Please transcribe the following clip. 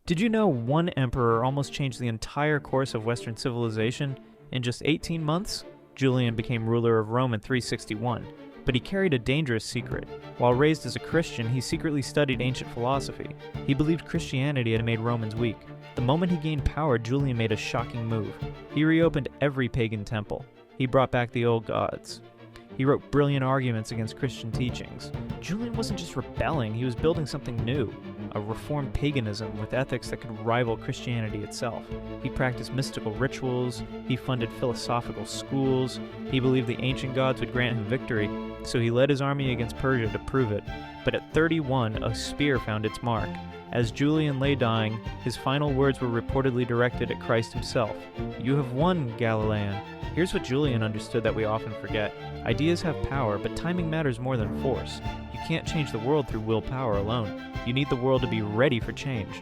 Did you know one emperor almost changed the entire course of Western civilization? In just 18 months, Julian became ruler of Rome in 361, but he carried a dangerous secret. While raised as a Christian, he secretly studied ancient philosophy. He believed Christianity had made Romans weak. The moment he gained power, Julian made a shocking move. He reopened every pagan temple. He brought back the old gods. He wrote brilliant arguments against Christian teachings. Julian wasn't just rebelling, he was building something new, a reformed paganism with ethics that could rival Christianity itself. He practiced mystical rituals, he funded philosophical schools, he believed the ancient gods would grant him victory, so he led his army against Persia to prove it. But at 31, a spear found its mark. As Julian lay dying, his final words were reportedly directed at Christ himself. "You have won, Galilean." Here's what Julian understood that we often forget. Ideas have power, but timing matters more than force. You can't change the world through willpower alone. You need the world to be ready for change.